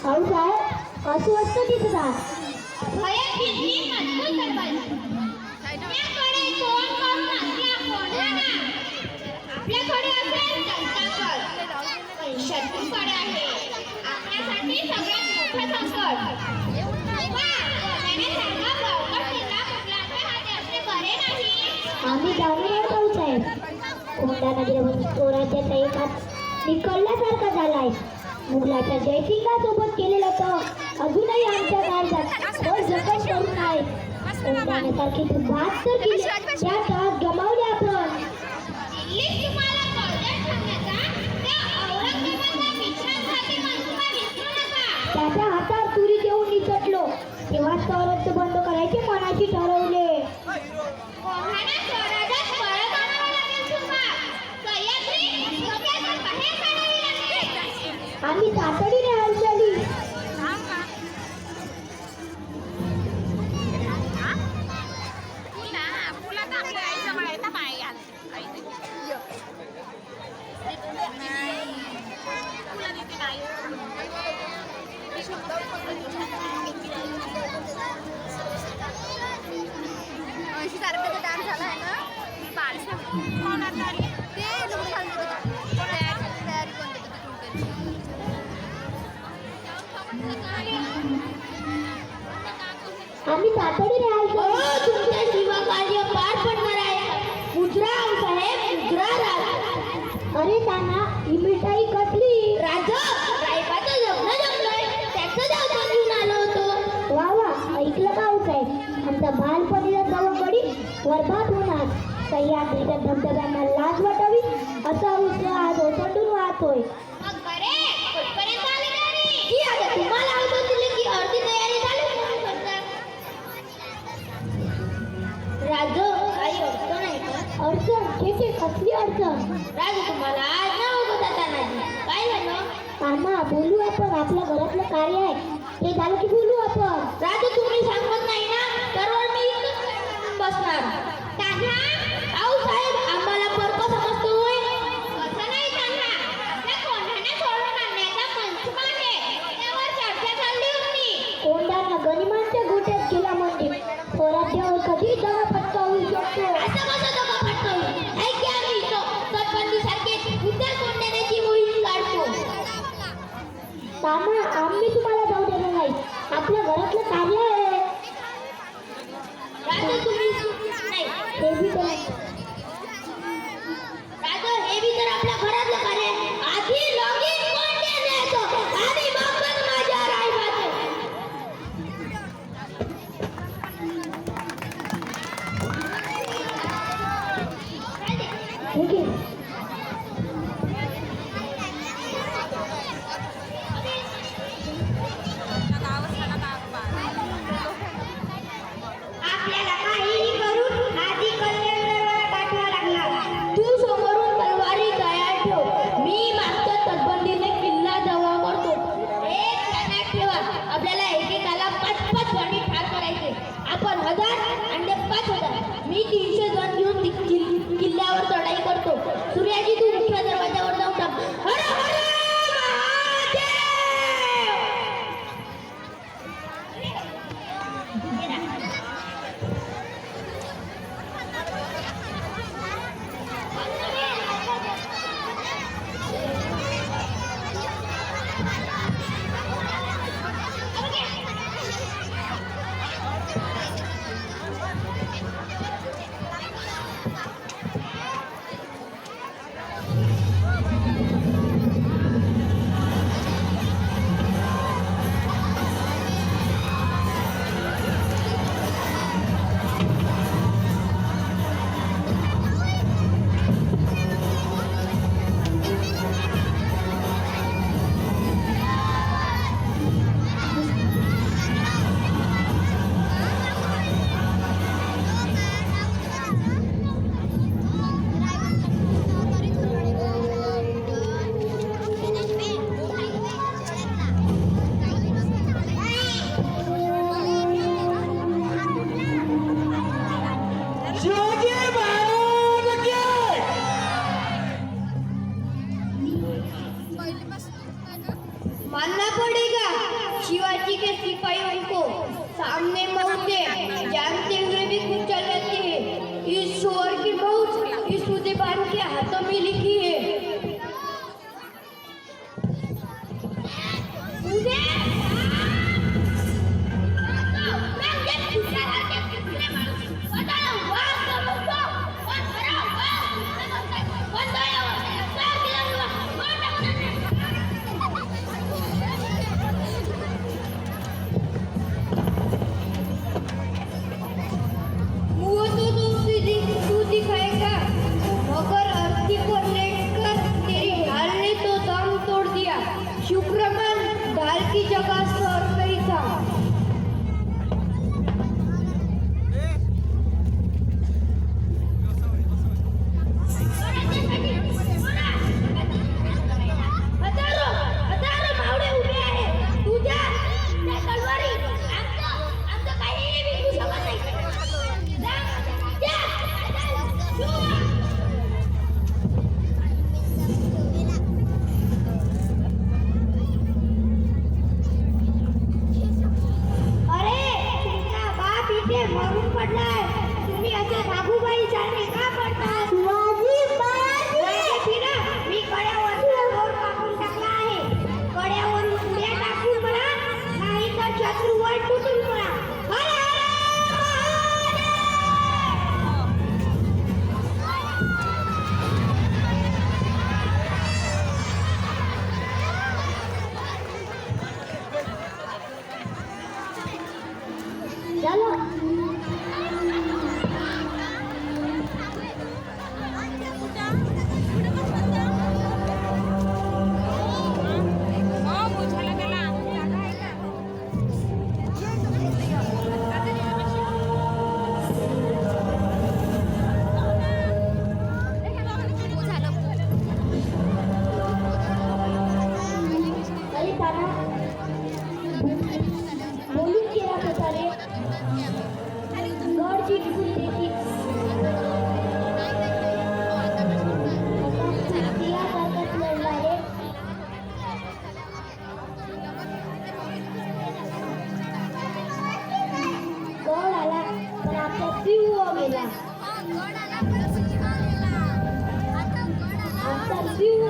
अहो साहेब असं असतं की तुझा भयात भीती मजबूत करवायची. आपल्याकडे कोण कोण नसते आपण ना. आपल्याकडे असेल संकट, पण शत्रूकडे आहे आपल्यासाठी सगळ्यात मोठं संकट. आम्ही जाणून आहोत साहेब. कोंडा नदीवरून चोराच्या एक हात निकळल्यासारखा झालाय. मुघलाच्या जयसिंगासोबत केलेलं तर अजूनही आमच्या काळजात वर जखम करून आहे. कोंडाण्यासारखी तू 72 किल्ले त्या काळात गमावले आपण. त्याच्या हातात तुरी देऊन निसटलो तेव्हा स्वराज्य बंद करायचे मनाशी ठरवले. आम्ही तातडीने हालचाली. डान्स झाला आहे ना ते लोक तयारी आम्ही तातडीने हालचाली. तुमच्या जीवा कार्य पार पडणार आहे. गुजराव साहेब गुजरात. अरे ताना ही मिठाई कसली? राजा रायबाचं लग्न जमलंय त्याचं जाऊन घेऊन आलो होतो. वा वा ऐकलं का हो साहेब. आमचा बालपणीचा सवंगडी बरबाद होणार. सह्याद्रीच्या धबधब्यांना लाज वाटावी असा उत्साह आज ओसंडून वाहतोय. मग बरे कुठपर्यंत आली तयारी? की आता तुम्हाला आवडत दिले की अर्धी तयारी झाली राजू. काही अडचण आहे का? अडचण केसे कसली अडचण? राजू तुम्हाला आज ना उभं जाताना काय झालं? ताना बोलू आपण. आपल्या घरातलं कार्य आहे ते झालं की बोलू आपण. राजू तुम्ही सांगत नाही ना तर मी इथंच बसणार. तान्हा आऊ साहेब आम्हाला परक समजतो होय. असं नाही तान्हा. आपल्या कोंढाणा सोडून आणण्याचा पंचम आहे त्यावर चर्चा चालली होती. कोंडाणा गनिमांच्या गोट्यात गेला म्हणजे स्वराज्यावर कधी दगा फटका होऊ शकतो. असं कसं दगा फटका होईल? आहे की आम्ही तटबंदीसारखे उद्या कोंढाण्याची मोहीम काढतो. ताना आम्ही तुम्हाला जाऊ देणार नाही. आपल्या घरातलं कार्य आहे. राजू तुम्ही नाही हे बी तर राजू हे बी तर आपल्या घरातलं कार्य आहे. आधी लगीन कोंढ्याने येतो आणि मगच माझ्या रायबाचं. ठीक आहे. आपल्याला काहीही करून आधी कल्याण पाठवा लागला. तू समोरून तलवारी तयार ठेव. मी मागच्या तटबंदीने किल्ला जवळ करतो. एक ध्यानात ठेवा आपल्याला एकेकाला 5-5 जणी ठार करायचे. आपण 1000 आणि 5,000. मी 300 जण घेऊन किल्ल्यावर चढाई करतो. सूर्याजी तू मुख्य दरवाजावर जाऊन टाक. हर हर महादेव. मानना पड़ेगा। शिवाजी के सिपाहियों को सामने मौतें जानते हुए भी कुछ चल लेते हैं। इस शोर की मौत इस उद्यमान के हाथों में लिखी है। वो तो तू दिखाएगा, मगर अर्थी को लेकर तेरी ढाल ने तो दम तोड़ दिया। शुक्रमन ढाल की जगह सर गई था। हजारो मावळे उभे आहे तुझ्या त्या तलवारी आमचं काही विकू शकत नाही। अरे तुमचा बाप इथे मरून पडलाय, तुम्ही असे भागूबाई सारखे का पडता? फिरा, मी कड्यावर दोर कापून टाकला आहे। कड्यावरून उड्या टाकून म्हणा, नाही तर शत्रूवर तुटून म्हणा। हर अरे ताना बोलून केला होता रे, गड जिंकून देतील सिंहासारखाच लढला रे। गड आला पण आपला सिंह गेला, आमचा सिंह